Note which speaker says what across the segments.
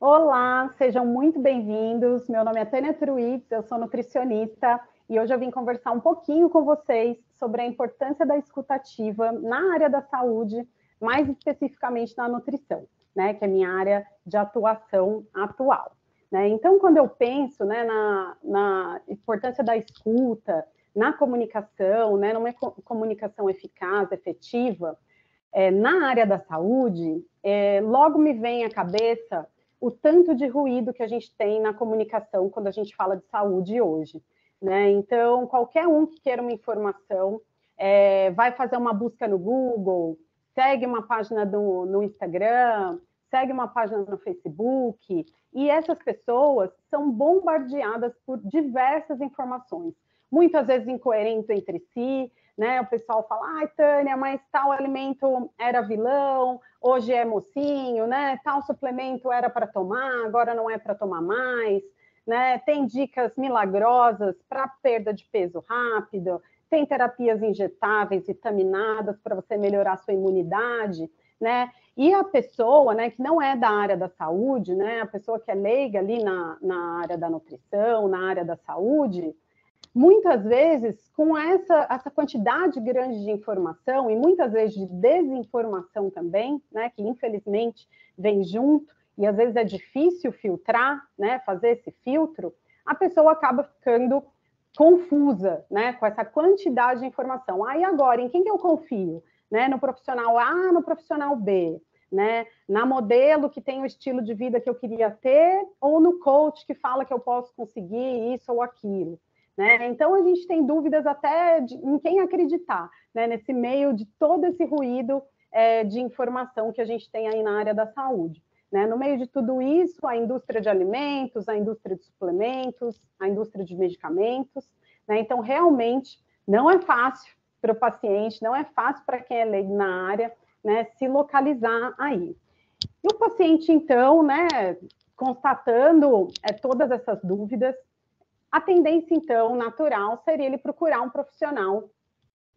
Speaker 1: Olá, sejam muito bem-vindos. Meu nome é Tânia Truitz, eu sou nutricionista e hoje eu vim conversar um pouquinho com vocês sobre a importância da escuta ativa na área da saúde, mais especificamente na nutrição, né, que é minha área de atuação atual. Né? Então, quando eu penso, né, na importância da escuta, na comunicação, né, numa comunicação eficaz, efetiva, na área da saúde, logo me vem à cabeça o tanto de ruído que a gente tem na comunicação quando a gente fala de saúde hoje. Né? Então, qualquer um que queira uma informação, vai fazer uma busca no Google, segue uma página no Instagram, segue uma página no Facebook, e essas pessoas são bombardeadas por diversas informações, muitas vezes incoerentes entre si, né? O pessoal fala, ai, Tânia, mas tal alimento era vilão, hoje é mocinho, né? Tal suplemento era para tomar, agora não é para tomar mais, né? Tem dicas milagrosas para perda de peso rápido, tem terapias injetáveis, vitaminadas para você melhorar a sua imunidade, né? E a pessoa, né, que não é da área da saúde, né? A pessoa que é leiga ali na área da nutrição, na área da saúde, muitas vezes, com essa quantidade grande de informação, e muitas vezes de desinformação também, né, que infelizmente vem junto, e às vezes é difícil filtrar, né, fazer esse filtro, a pessoa acaba ficando confusa, né, com essa quantidade de informação. Ah, e agora, em quem que eu confio? Né, no profissional A, no profissional B? Né, na modelo que tem o estilo de vida que eu queria ter, ou no coach que fala que eu posso conseguir isso ou aquilo? Né? Então, a gente tem dúvidas até em quem acreditar, né? Nesse meio de todo esse ruído de informação que a gente tem aí na área da saúde. Né? No meio de tudo isso, a indústria de alimentos, a indústria de suplementos, a indústria de medicamentos. Né? Então, realmente, não é fácil para o paciente, não é fácil para quem é leigo na área, né, se localizar aí. E o paciente, então, né, constatando todas essas dúvidas, a tendência, então, natural seria ele procurar um profissional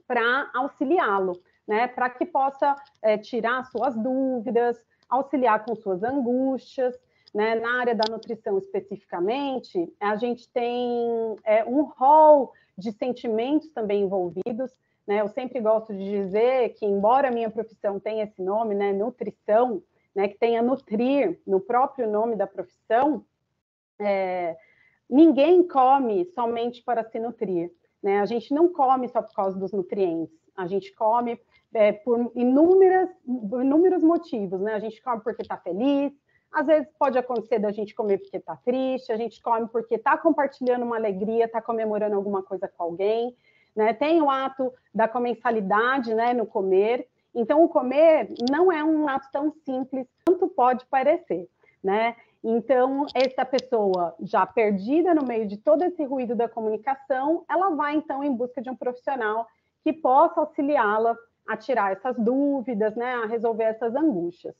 Speaker 1: para auxiliá-lo, né? Para que possa tirar suas dúvidas, auxiliar com suas angústias. Né? Na área da nutrição especificamente, a gente tem um rol de sentimentos também envolvidos. Né? Eu sempre gosto de dizer que, embora a minha profissão tenha esse nome, né, nutrição, né, que tenha nutrir no próprio nome da profissão, ninguém come somente para se nutrir, né? A gente não come só por causa dos nutrientes, a gente come por inúmeros motivos, né? A gente come porque está feliz, às vezes pode acontecer da gente comer porque está triste, a gente come porque está compartilhando uma alegria, está comemorando alguma coisa com alguém, né? Tem o ato da comensalidade, né, no comer. Então, o comer não é um ato tão simples quanto pode parecer, né? Então, essa pessoa já perdida no meio de todo esse ruído da comunicação, ela vai, então, em busca de um profissional que possa auxiliá-la a tirar essas dúvidas, né, a resolver essas angústias.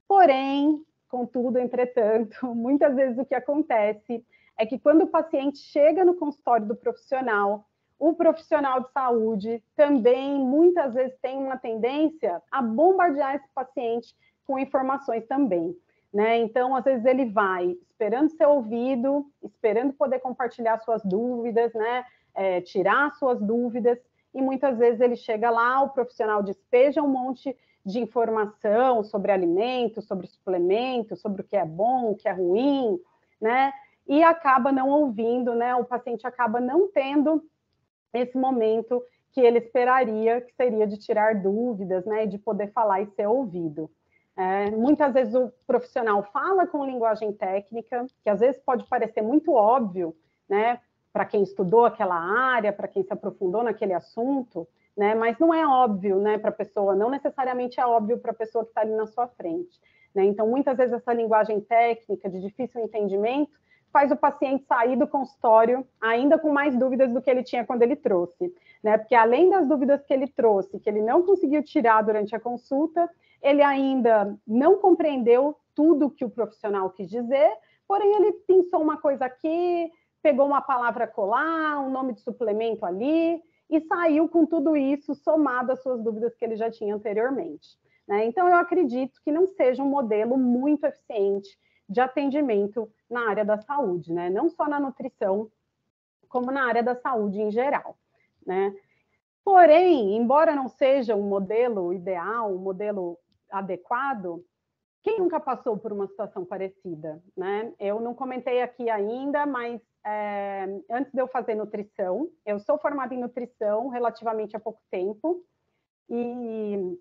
Speaker 1: Porém, contudo, entretanto, muitas vezes o que acontece é que quando o paciente chega no consultório do profissional, o profissional de saúde também, muitas vezes, tem uma tendência a bombardear esse paciente com informações também. Né? Então, às vezes, ele vai esperando ser ouvido, esperando poder compartilhar suas dúvidas, né? Tirar suas dúvidas, e muitas vezes ele chega lá, o profissional despeja um monte de informação sobre alimentos, sobre suplementos, sobre o que é bom, o que é ruim, né? E acaba não ouvindo, né? O paciente acaba não tendo esse momento que ele esperaria, que seria de tirar dúvidas, né? E de poder falar e ser ouvido. Muitas vezes o profissional fala com linguagem técnica, que às vezes pode parecer muito óbvio, né, para quem estudou aquela área, para quem se aprofundou naquele assunto, né, mas não é óbvio, né, para a pessoa, não necessariamente é óbvio para a pessoa que está ali na sua frente. Né? Então, muitas vezes essa linguagem técnica de difícil entendimento faz o paciente sair do consultório ainda com mais dúvidas do que ele tinha quando ele trouxe. Né? Porque além das dúvidas que ele trouxe, que ele não conseguiu tirar durante a consulta, ele ainda não compreendeu tudo que o profissional quis dizer, porém ele pensou uma coisa aqui, pegou uma palavra colar, um nome de suplemento ali, e saiu com tudo isso somado às suas dúvidas que ele já tinha anteriormente. Né? Então, eu acredito que não seja um modelo muito eficiente de atendimento na área da saúde, né? Não só na nutrição, como na área da saúde em geral, né? Porém, embora não seja um modelo ideal, um modelo adequado, quem nunca passou por uma situação parecida, né? Eu não comentei aqui ainda, mas antes de eu fazer nutrição, eu sou formada em nutrição relativamente há pouco tempo, e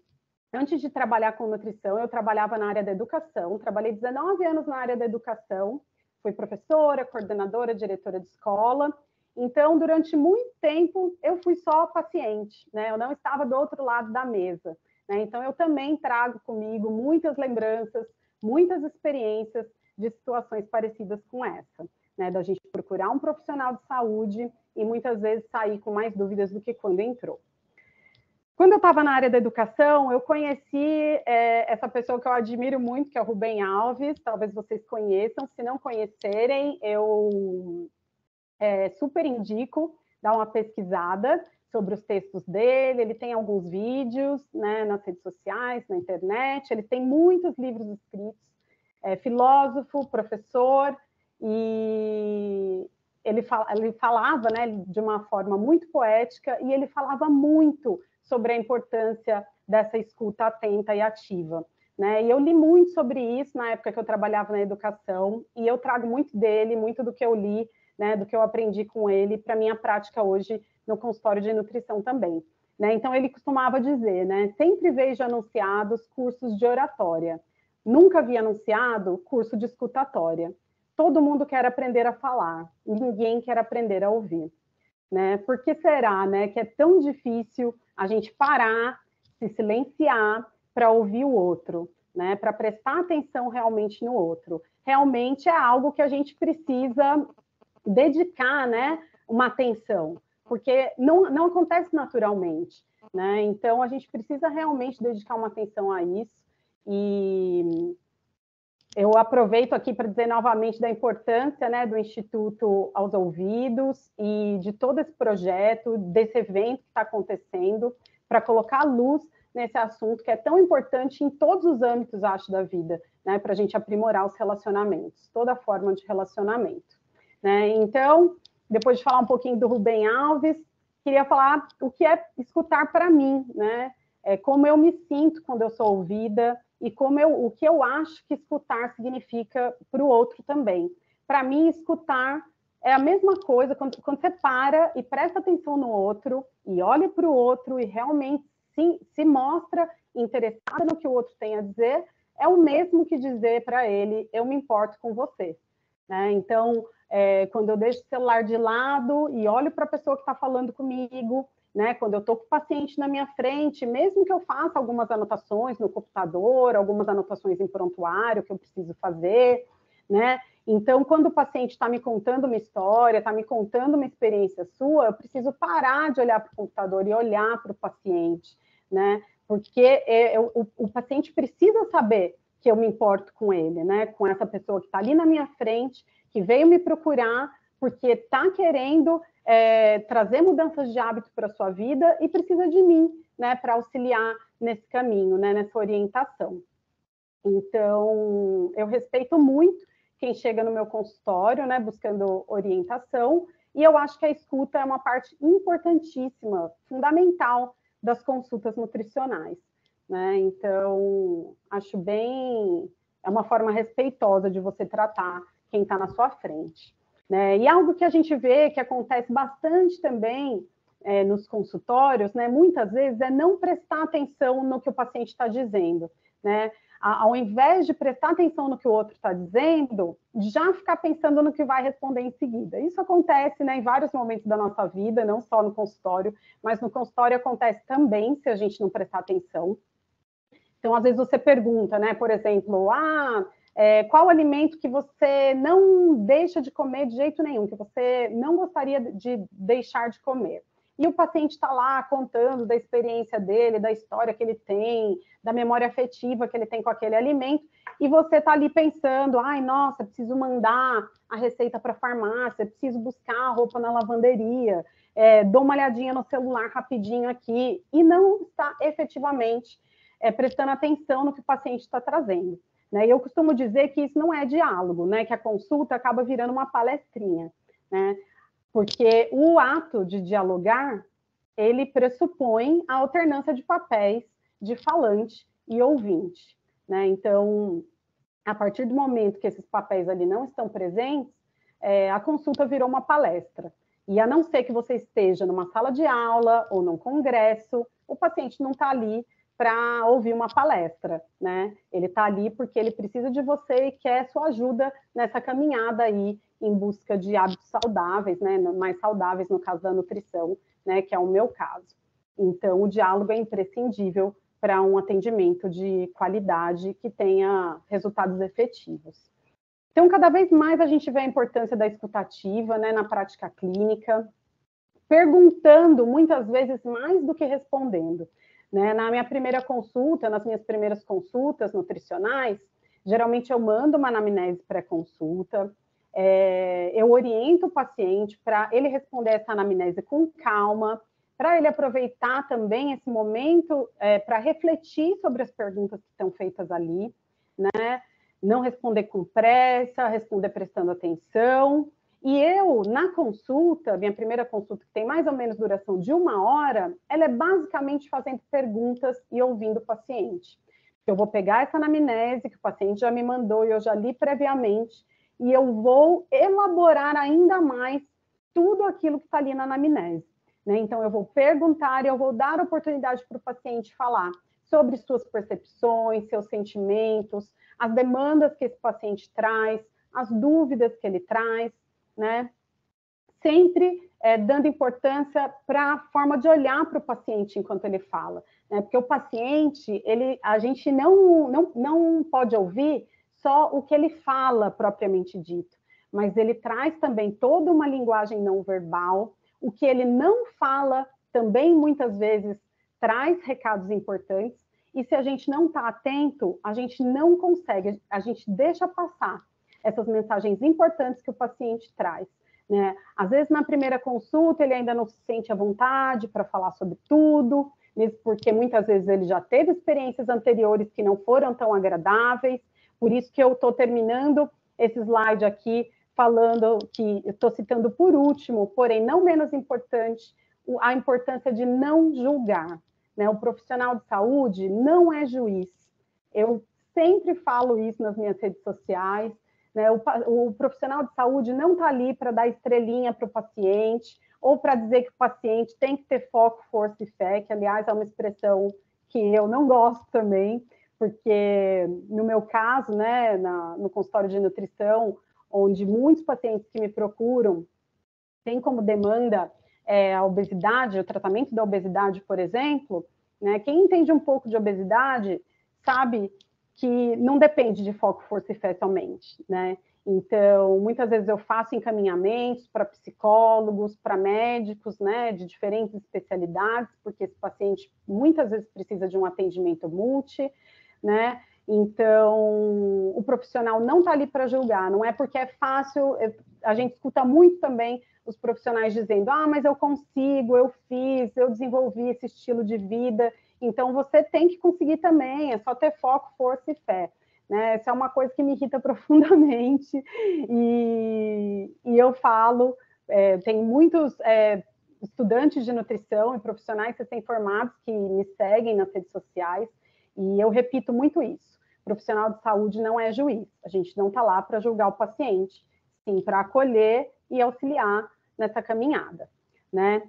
Speaker 1: antes de trabalhar com nutrição, eu trabalhava na área da educação, trabalhei 19 anos na área da educação, fui professora, coordenadora, diretora de escola. Então, durante muito tempo, eu fui só paciente, né? Eu não estava do outro lado da mesa, né? Então, eu também trago comigo muitas lembranças, muitas experiências de situações parecidas com essa, né? Da gente procurar um profissional de saúde e muitas vezes sair com mais dúvidas do que quando entrou. Quando eu estava na área da educação, eu conheci essa pessoa que eu admiro muito, que é o Rubem Alves, talvez vocês conheçam. Se não conhecerem, eu super indico dar uma pesquisada sobre os textos dele. Ele tem alguns vídeos, né, nas redes sociais, na internet. Ele tem muitos livros escritos. Filósofo, professor, e ele falava, né, de uma forma muito poética, e ele falava muito sobre a importância dessa escuta atenta e ativa, né? E eu li muito sobre isso na época que eu trabalhava na educação, e eu trago muito dele, muito do que eu li, né, do que eu aprendi com ele, para a minha prática hoje no consultório de nutrição também, né? Então, ele costumava dizer, né, sempre vejo anunciados cursos de oratória, nunca vi anunciado curso de escutatória. Todo mundo quer aprender a falar, ninguém quer aprender a ouvir, né? Por que será, né, que é tão difícil a gente parar, se silenciar para ouvir o outro, né? Para prestar atenção realmente no outro? Realmente é algo que a gente precisa dedicar, né, uma atenção, porque não acontece naturalmente, né? Então, a gente precisa realmente dedicar uma atenção a isso. E eu aproveito aqui para dizer novamente da importância, né, do Instituto Aos Ouvidos e de todo esse projeto, desse evento que está acontecendo, para colocar luz nesse assunto que é tão importante em todos os âmbitos, acho, da vida, né, para a gente aprimorar os relacionamentos, toda forma de relacionamento, né? Então, depois de falar um pouquinho do Rubem Alves, queria falar o que é escutar para mim, né? Como eu me sinto quando eu sou ouvida, e o que eu acho que escutar significa para o outro também. Para mim, escutar é a mesma coisa quando você para e presta atenção no outro, e olha para o outro e realmente se mostra interessada no que o outro tem a dizer, é o mesmo que dizer para ele, eu me importo com você, né? Então, quando eu deixo o celular de lado e olho para a pessoa que está falando comigo, né, quando eu estou com o paciente na minha frente, mesmo que eu faça algumas anotações no computador, algumas anotações em prontuário que eu preciso fazer, né? Então, quando o paciente está me contando uma história, está me contando uma experiência sua, eu preciso parar de olhar para o computador e olhar para o paciente, né? Porque o paciente precisa saber que eu me importo com ele, né? Com essa pessoa que está ali na minha frente, que veio me procurar porque está querendo trazer mudanças de hábito para a sua vida e precisa de mim, né, para auxiliar nesse caminho, né, nessa orientação. Então, eu respeito muito quem chega no meu consultório, né, buscando orientação, e eu acho que a escuta é uma parte importantíssima, fundamental das consultas nutricionais, né? Então, acho é uma forma respeitosa de você tratar quem está na sua frente, né? E algo que a gente vê que acontece bastante também nos consultórios, né, muitas vezes, é não prestar atenção no que o paciente está dizendo, né? Ao invés de prestar atenção no que o outro está dizendo, já ficar pensando no que vai responder em seguida. Isso acontece, né, em vários momentos da nossa vida, não só no consultório, mas no consultório acontece também, se a gente não prestar atenção. Então, às vezes você pergunta, né, por exemplo, qual alimento que você não deixa de comer de jeito nenhum, que você não gostaria de deixar de comer? E o paciente está lá contando da experiência dele, da história que ele tem, da memória afetiva que ele tem com aquele alimento, e você está ali pensando, ai, nossa, preciso mandar a receita para a farmácia, preciso buscar a roupa na lavanderia, dou uma olhadinha no celular rapidinho aqui, e não está efetivamente prestando atenção no que o paciente está trazendo, né? E eu costumo dizer que isso não é diálogo, né? Que a consulta acaba virando uma palestrinha, né? Porque o ato de dialogar, ele pressupõe a alternância de papéis de falante e ouvinte, né? Então, a partir do momento que esses papéis ali não estão presentes, a consulta virou uma palestra. E a não ser que você esteja numa sala de aula ou num congresso, o paciente não está ali para ouvir uma palestra, né? Ele está ali porque ele precisa de você e quer sua ajuda nessa caminhada aí em busca de hábitos saudáveis, né? Mais saudáveis no caso da nutrição, né? Que é o meu caso. Então, o diálogo é imprescindível para um atendimento de qualidade que tenha resultados efetivos. Então, cada vez mais a gente vê a importância da escutativa, né, na prática clínica, perguntando muitas vezes mais do que respondendo, né? Na minha primeira consulta, nas minhas primeiras consultas nutricionais, geralmente eu mando uma anamnese pré-consulta, eu oriento o paciente para ele responder essa anamnese com calma, para ele aproveitar também esse momento para refletir sobre as perguntas que estão feitas ali, né? Não responder com pressa, responder prestando atenção. E eu, na consulta, minha primeira consulta, que tem mais ou menos duração de 1 hora, ela é basicamente fazendo perguntas e ouvindo o paciente. Eu vou pegar essa anamnese que o paciente já me mandou e eu já li previamente, e eu vou elaborar ainda mais tudo aquilo que está ali na anamnese, né? Então, eu vou perguntar e eu vou dar oportunidade para o paciente falar sobre suas percepções, seus sentimentos, as demandas que esse paciente traz, as dúvidas que ele traz, né? Sempre dando importância para a forma de olhar para o paciente enquanto ele fala, né? Porque o paciente, a gente não pode ouvir só o que ele fala propriamente dito, mas ele traz também toda uma linguagem não verbal, o que ele não fala também muitas vezes traz recados importantes, e se a gente não está atento, a gente não consegue, a gente deixa passar essas mensagens importantes que o paciente traz, né? Às vezes, na primeira consulta, ele ainda não se sente à vontade para falar sobre tudo, mesmo porque muitas vezes ele já teve experiências anteriores que não foram tão agradáveis, por isso que eu estou terminando esse slide aqui, falando que estou citando por último, porém não menos importante, a importância de não julgar, né? O profissional de saúde não é juiz. Eu sempre falo isso nas minhas redes sociais, né? O profissional de saúde não está ali para dar estrelinha para o paciente ou para dizer que o paciente tem que ter foco, força e fé, que, aliás, é uma expressão que eu não gosto também, porque, no meu caso, né, no consultório de nutrição, onde muitos pacientes que me procuram têm como demanda a obesidade, o tratamento da obesidade, por exemplo, né, quem entende um pouco de obesidade sabe que não depende de foco, força e fé somente, né? Então, muitas vezes eu faço encaminhamentos para psicólogos, para médicos, né, de diferentes especialidades, porque esse paciente muitas vezes precisa de um atendimento multi, né? Então, o profissional não está ali para julgar, não é porque é fácil, a gente escuta muito também os profissionais dizendo, mas eu consigo, eu fiz, eu desenvolvi esse estilo de vida, então você tem que conseguir também, é só ter foco, força e fé, né? Essa é uma coisa que me irrita profundamente, e eu falo, tem muitos estudantes de nutrição e profissionais recém-formados que me seguem nas redes sociais, e eu repito muito isso, profissional de saúde não é juiz, a gente não está lá para julgar o paciente, sim para acolher e auxiliar nessa caminhada, né?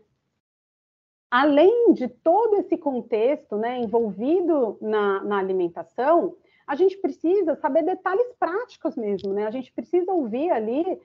Speaker 1: Além de todo esse contexto, né, envolvido na alimentação, a gente precisa saber detalhes práticos mesmo, né? A gente precisa ouvir ali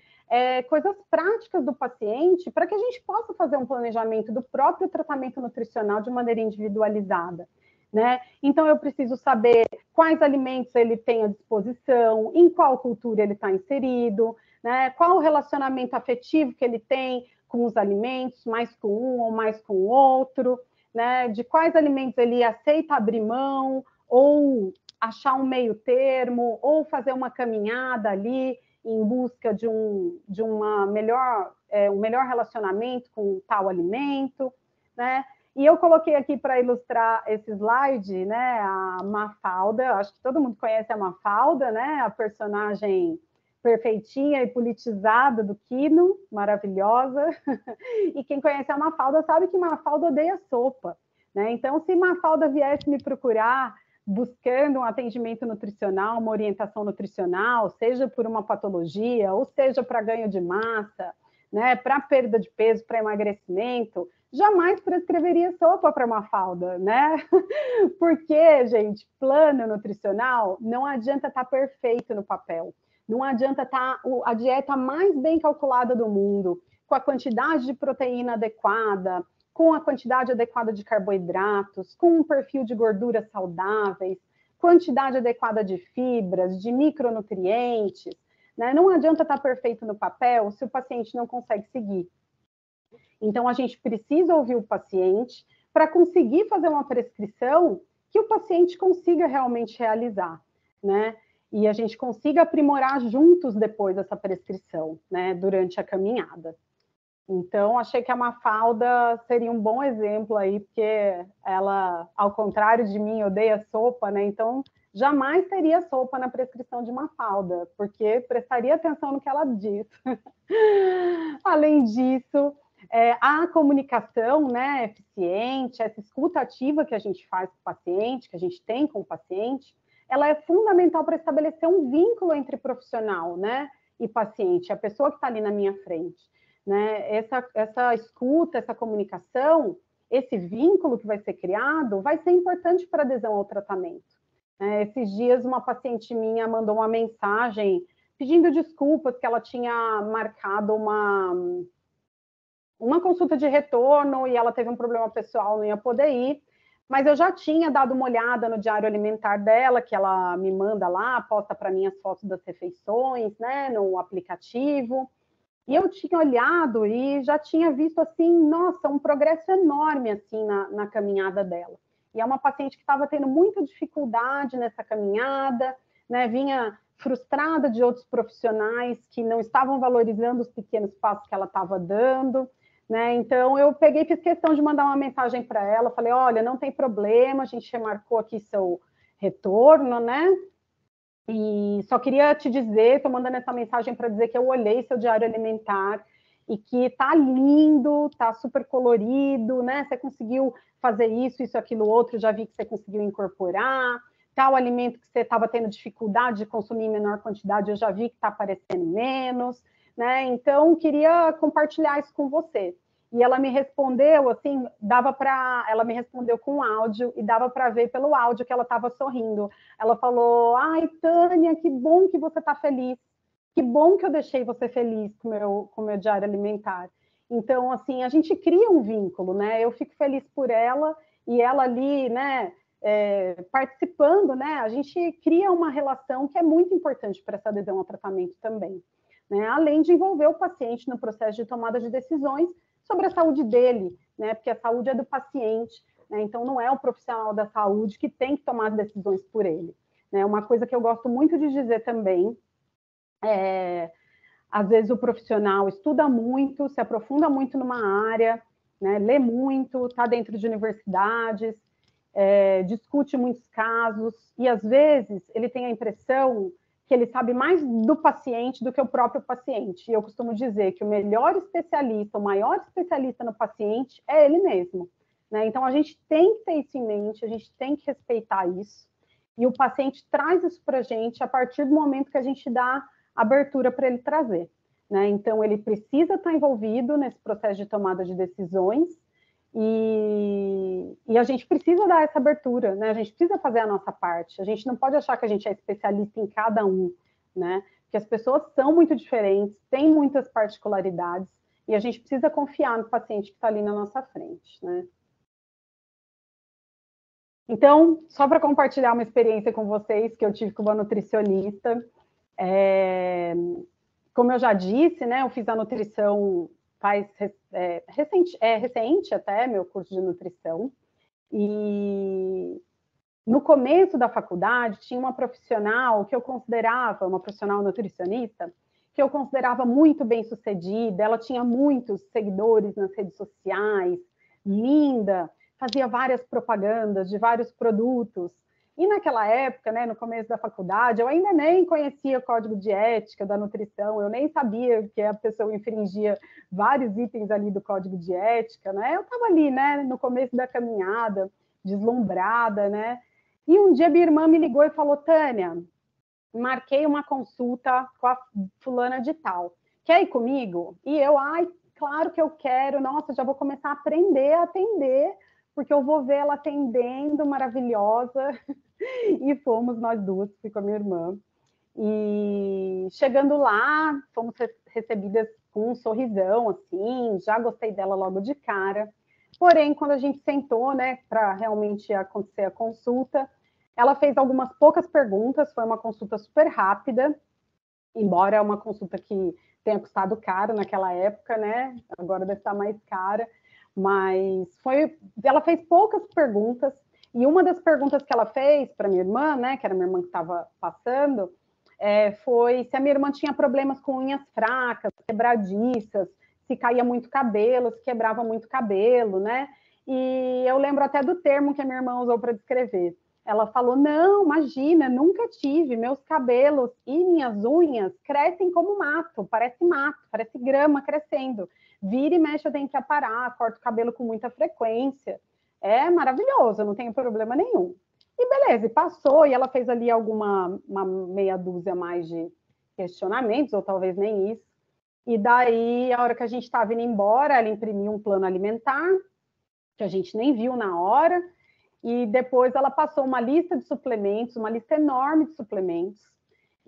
Speaker 1: coisas práticas do paciente para que a gente possa fazer um planejamento do próprio tratamento nutricional de maneira individualizada, né? Então, eu preciso saber quais alimentos ele tem à disposição, em qual cultura ele está inserido, né? Qual o relacionamento afetivo que ele tem com os alimentos, mais com um ou mais com o outro, né? De quais alimentos ele aceita abrir mão, ou achar um meio termo, ou fazer uma caminhada ali em busca de um melhor relacionamento com tal alimento, né? E eu coloquei aqui para ilustrar esse slide, né, a Mafalda, acho que todo mundo conhece a Mafalda, né, a personagem perfeitinha e politizada do Quino, maravilhosa. E quem conhece a Mafalda sabe que Mafalda odeia sopa, né? Então, se Mafalda viesse me procurar buscando um atendimento nutricional, uma orientação nutricional, seja por uma patologia, ou seja para ganho de massa, né, para perda de peso, para emagrecimento, jamais prescreveria sopa para Mafalda, né? Porque, gente, plano nutricional não adianta estar perfeito no papel. Não adianta estar a dieta mais bem calculada do mundo, com a quantidade de proteína adequada, com a quantidade adequada de carboidratos, com um perfil de gorduras saudáveis, quantidade adequada de fibras, de micronutrientes, né? Não adianta estar perfeito no papel se o paciente não consegue seguir. Então, a gente precisa ouvir o paciente para conseguir fazer uma prescrição que o paciente consiga realmente realizar, né? E a gente consiga aprimorar juntos depois essa prescrição, né, durante a caminhada. Então, achei que a Mafalda seria um bom exemplo aí, porque ela, ao contrário de mim, odeia sopa, né? Então, jamais teria sopa na prescrição de Mafalda, porque prestaria atenção no que ela diz. Além disso, a comunicação, né, eficiente, essa escuta ativa que a gente faz com o paciente, que a gente tem com o paciente, ela é fundamental para estabelecer um vínculo entre profissional, né, e paciente, a pessoa que está ali na minha frente, né? Essa escuta, essa comunicação, esse vínculo que vai ser criado, vai ser importante para a adesão ao tratamento. Esses dias, uma paciente minha mandou uma mensagem pedindo desculpas que ela tinha marcado uma consulta de retorno e ela teve um problema pessoal, não ia poder ir, mas eu já tinha dado uma olhada no diário alimentar dela, que ela me manda lá, posta para mim as fotos das refeições, né, no aplicativo, e eu tinha olhado e já tinha visto, assim, nossa, um progresso enorme, assim, na caminhada dela. E é uma paciente que estava tendo muita dificuldade nessa caminhada, né, vinha frustrada de outros profissionais que não estavam valorizando os pequenos passos que ela estava dando, né? Então, eu peguei e fiz questão de mandar uma mensagem para ela, falei, olha, não tem problema, a gente remarcou aqui seu retorno, né? E só queria te dizer, estou mandando essa mensagem para dizer que eu olhei seu diário alimentar e que tá lindo, tá super colorido, né? Você conseguiu fazer isso, aquilo, outro, já vi que você conseguiu incorporar. Tal alimento que você estava tendo dificuldade de consumir em menor quantidade, eu já vi que está aparecendo menos, né? Então, queria compartilhar isso com você. E ela me respondeu, assim, ela me respondeu com áudio e dava para ver pelo áudio que ela estava sorrindo. Ela falou, ai, Tânia, que bom que você está feliz. Que bom que eu deixei você feliz com o meu diário alimentar. Então, assim, a gente cria um vínculo, né? Eu fico feliz por ela e ela ali, né, participando, né? A gente cria uma relação que é muito importante para essa adesão ao tratamento também, né? Além de envolver o paciente no processo de tomada de decisões sobre a saúde dele, né? Porque a saúde é do paciente, né? Então não é o profissional da saúde que tem que tomar as decisões por ele, né? Uma coisa que eu gosto muito de dizer também às vezes o profissional estuda muito, se aprofunda muito numa área, né? Lê muito, está dentro de universidades, discute muitos casos, e às vezes ele tem a impressão que ele sabe mais do paciente do que o próprio paciente. E eu costumo dizer que o melhor especialista, o maior especialista no paciente é ele mesmo, né? Então, a gente tem que ter isso em mente, a gente tem que respeitar isso. E o paciente traz isso para a gente a partir do momento que a gente dá abertura para ele trazer, né? Então, ele precisa estar envolvido nesse processo de tomada de decisões e a gente precisa dar essa abertura, né? A gente precisa fazer a nossa parte. A gente não pode achar que a gente é especialista em cada um, né? Porque as pessoas são muito diferentes, têm muitas particularidades, e a gente precisa confiar no paciente que está ali na nossa frente, né? Então, só para compartilhar uma experiência com vocês que eu tive com uma nutricionista, como eu já disse, né? Eu fiz a nutrição faz recente até, meu curso de nutrição, e no começo da faculdade tinha uma profissional que eu considerava, uma profissional nutricionista, que eu considerava muito bem sucedida, ela tinha muitos seguidores nas redes sociais, linda, fazia várias propagandas de vários produtos. E naquela época, né, no começo da faculdade, eu ainda nem conhecia o código de ética da nutrição, eu nem sabia que a pessoa infringia vários itens ali do código de ética, né? Eu estava ali, né, no começo da caminhada, deslumbrada, né? E um dia minha irmã me ligou e falou: Tânia, marquei uma consulta com a fulana de tal. Quer ir comigo? E eu, ai, claro que eu quero. Nossa, já vou começar a aprender a atender, porque eu vou ver ela atendendo, maravilhosa. E fomos nós duas, fui com a minha irmã. E chegando lá, fomos recebidas com um sorrisão, assim, já gostei dela logo de cara. Porém, quando a gente sentou, né, para realmente acontecer a consulta, ela fez algumas poucas perguntas, foi uma consulta super rápida, embora é uma consulta que tenha custado caro naquela época, né? Agora deve estar mais cara, mas ela fez poucas perguntas, e uma das perguntas que ela fez para minha irmã, né, que era minha irmã que estava passando, foi se a minha irmã tinha problemas com unhas fracas, quebradiças, se caía muito cabelo, se quebrava muito cabelo, né? E eu lembro até do termo que a minha irmã usou para descrever. Ela falou: não, imagina, nunca tive, meus cabelos e minhas unhas crescem como mato, parece grama crescendo. Vira e mexe, eu tenho que aparar, corto o cabelo com muita frequência. É maravilhoso, não tenho problema nenhum. E beleza, passou, e ela fez ali uma meia dúzia mais de questionamentos, ou talvez nem isso. E daí, a hora que a gente estava indo embora, ela imprimiu um plano alimentar, que a gente nem viu na hora, e depois ela passou uma lista de suplementos, uma lista enorme de suplementos,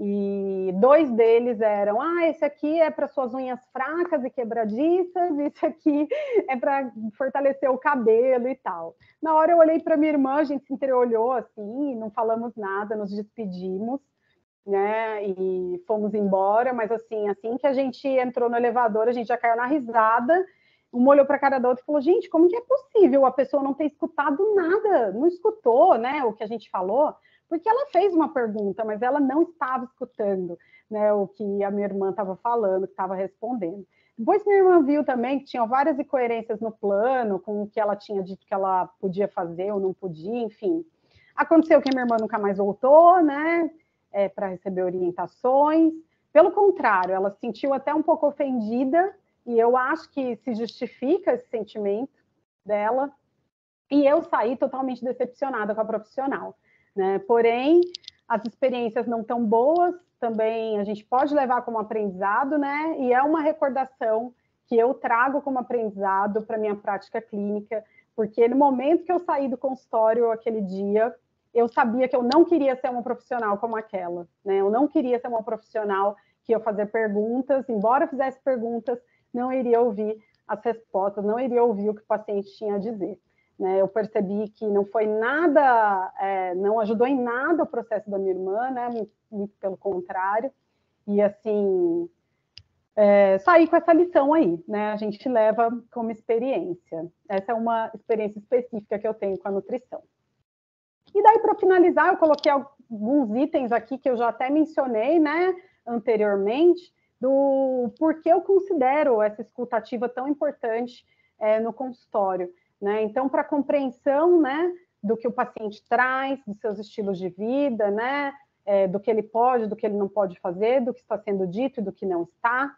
Speaker 1: e 2 deles eram: esse aqui é para suas unhas fracas e quebradiças, esse aqui é para fortalecer o cabelo e tal. Na hora eu olhei para minha irmã, a gente se entreolhou assim, não falamos nada, nos despedimos, né, e fomos embora, mas assim que a gente entrou no elevador, a gente já caiu na risada. Uma olhou para a cara da outra e falou: gente, como que é possível a pessoa não ter escutado nada, não escutou, né, o que a gente falou? Porque ela fez uma pergunta, mas ela não estava escutando, né, o que a minha irmã estava falando, que estava respondendo. Depois minha irmã viu também que tinham várias incoerências no plano, com o que ela tinha dito que ela podia fazer ou não podia, enfim. Aconteceu que a minha irmã nunca mais voltou, né, para receber orientações. Pelo contrário, ela se sentiu até um pouco ofendida, e eu acho que se justifica esse sentimento dela, e eu saí totalmente decepcionada com a profissional, né? Porém, as experiências não tão boas, também a gente pode levar como aprendizado, né? E é uma recordação que eu trago como aprendizado para minha prática clínica, porque no momento que eu saí do consultório aquele dia, eu sabia que eu não queria ser uma profissional como aquela, né? Eu não queria ser uma profissional que ia fazer perguntas, embora eu fizesse perguntas, não iria ouvir as respostas, não iria ouvir o que o paciente tinha a dizer. Né, eu percebi que não foi nada, não ajudou em nada o processo da minha irmã, né, muito pelo contrário, e assim, saí com essa lição aí, né, a gente leva como experiência. Essa é uma experiência específica que eu tenho com a nutrição. E daí, para finalizar, eu coloquei alguns itens aqui que eu já até mencionei, né, anteriormente, do porquê eu considero essa escutativa tão importante no consultório. Né? Então, para a compreensão, né, do que o paciente traz, dos seus estilos de vida, né, do que ele pode, do que ele não pode fazer, do que está sendo dito e do que não está.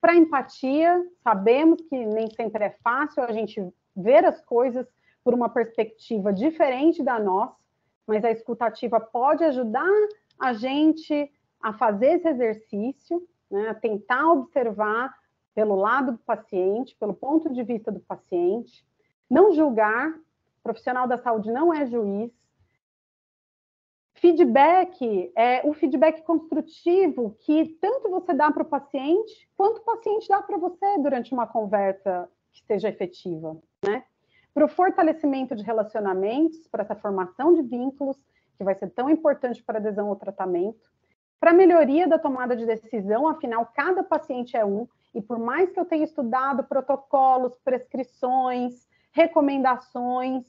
Speaker 1: Para empatia, sabemos que nem sempre é fácil a gente ver as coisas por uma perspectiva diferente da nossa, mas a escutativa pode ajudar a gente a fazer esse exercício, né, a tentar observar pelo lado do paciente, pelo ponto de vista do paciente, não julgar, o profissional da saúde não é juiz. Feedback é o feedback construtivo que tanto você dá para o paciente, quanto o paciente dá para você durante uma conversa que seja efetiva, né? Para o fortalecimento de relacionamentos, para essa formação de vínculos, que vai ser tão importante para a adesão ao tratamento, para a melhoria da tomada de decisão, afinal, cada paciente é um, e por mais que eu tenha estudado protocolos, prescrições, recomendações,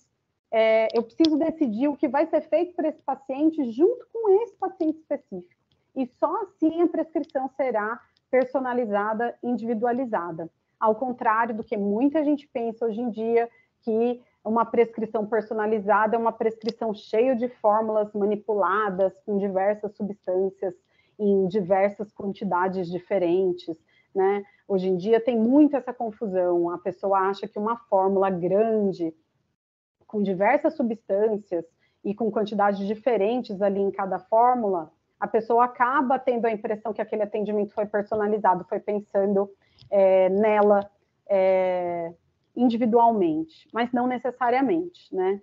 Speaker 1: eu preciso decidir o que vai ser feito para esse paciente junto com esse paciente específico. E só assim a prescrição será personalizada, individualizada. Ao contrário do que muita gente pensa hoje em dia, que uma prescrição personalizada, é uma prescrição cheia de fórmulas manipuladas com diversas substâncias em diversas quantidades diferentes, né? Hoje em dia tem muito essa confusão, a pessoa acha que uma fórmula grande, com diversas substâncias e com quantidades diferentes ali em cada fórmula, a pessoa acaba tendo a impressão que aquele atendimento foi personalizado, foi pensando nela individualmente, mas não necessariamente, né?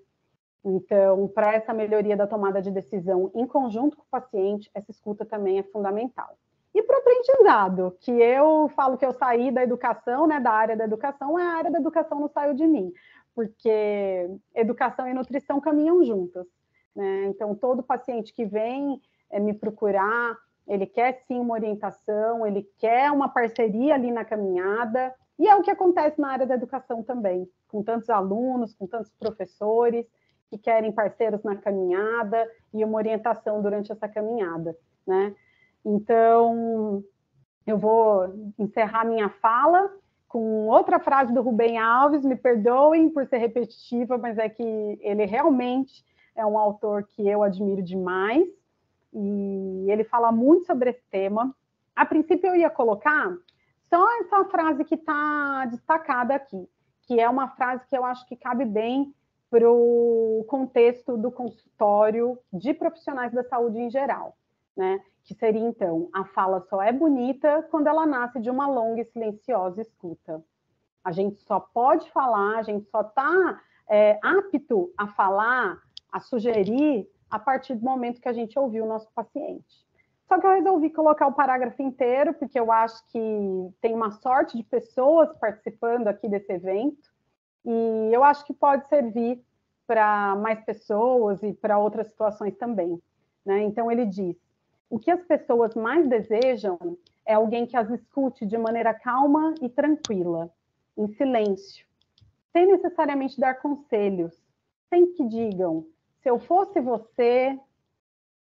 Speaker 1: Então, para essa melhoria da tomada de decisão em conjunto com o paciente, essa escuta também é fundamental. E para o aprendizado, que eu falo que eu saí da educação, né, da área da educação, a área da educação não saiu de mim, porque educação e nutrição caminham juntas, né? Então, todo paciente que vem me procurar, ele quer sim uma orientação, ele quer uma parceria ali na caminhada, e é o que acontece na área da educação também, com tantos alunos, com tantos professores, que querem parceiros na caminhada e uma orientação durante essa caminhada, né? Então, eu vou encerrar minha fala com outra frase do Rubem Alves, me perdoem por ser repetitiva, mas é que ele realmente é um autor que eu admiro demais, e ele fala muito sobre esse tema. A princípio eu ia colocar só essa frase que está destacada aqui, que é uma frase que eu acho que cabe bem para o contexto do consultório de profissionais da saúde em geral, né? Que seria, então, a fala só é bonita quando ela nasce de uma longa e silenciosa escuta. A gente só pode falar, a gente só está apto a falar, a sugerir, a partir do momento que a gente ouviu o nosso paciente. Só que eu resolvi colocar o parágrafo inteiro, porque eu acho que tem uma sorte de pessoas participando aqui desse evento, e eu acho que pode servir para mais pessoas e para outras situações também, né? Então, ele diz: o que as pessoas mais desejam é alguém que as escute de maneira calma e tranquila, em silêncio, sem necessariamente dar conselhos, sem que digam, se eu fosse você.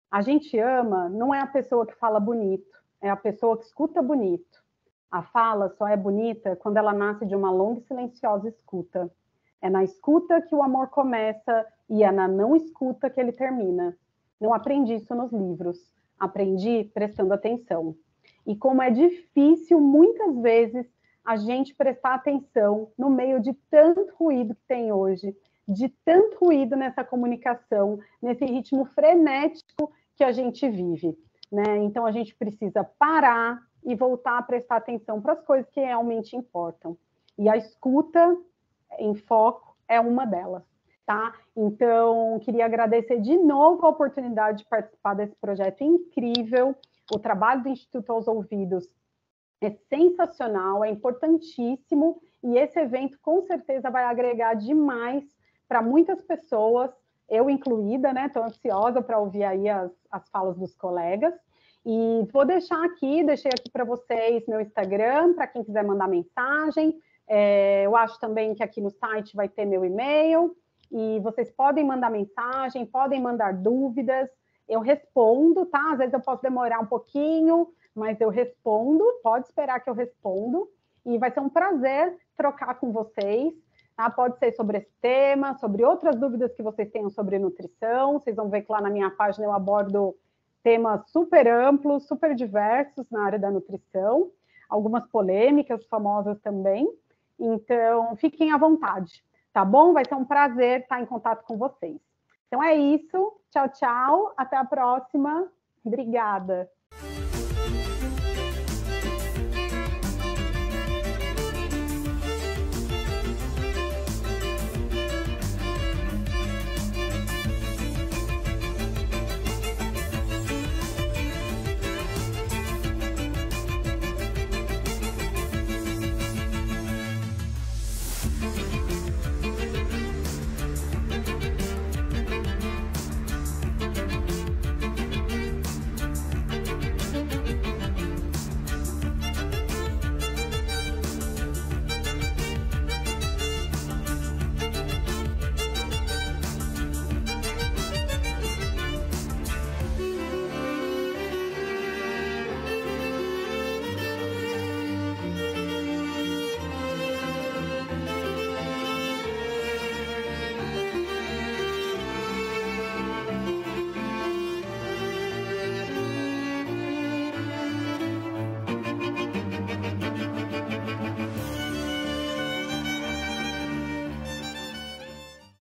Speaker 1: A gente ama, não é a pessoa que fala bonito, é a pessoa que escuta bonito. A fala só é bonita quando ela nasce de uma longa e silenciosa escuta. É na escuta que o amor começa e é na não escuta que ele termina. Não aprendi isso nos livros, aprendi prestando atenção. E como é difícil, muitas vezes, a gente prestar atenção no meio de tanto ruído que tem hoje, de tanto ruído nessa comunicação, nesse ritmo frenético que a gente vive, né? Então, a gente precisa parar e voltar a prestar atenção para as coisas que realmente importam. E a escuta em foco é uma delas, tá? Então, queria agradecer de novo a oportunidade de participar desse projeto incrível. O trabalho do Instituto aos Ouvidos é sensacional, é importantíssimo, e esse evento com certeza vai agregar demais para muitas pessoas, eu incluída, né? Estou ansiosa para ouvir aí as falas dos colegas. E vou deixei aqui para vocês meu Instagram, para quem quiser mandar mensagem. Eu acho também que aqui no site vai ter meu e-mail, e vocês podem mandar mensagem, podem mandar dúvidas, eu respondo, tá? Às vezes eu posso demorar um pouquinho, mas eu respondo, pode esperar que eu respondo, e vai ser um prazer trocar com vocês, tá? Pode ser sobre esse tema, sobre outras dúvidas que vocês tenham sobre nutrição, vocês vão ver que lá na minha página eu abordo temas super amplos, super diversos na área da nutrição, algumas polêmicas famosas também, então fiquem à vontade, tá bom? Vai ser um prazer estar em contato com vocês. Então é isso, tchau, tchau, até a próxima, obrigada.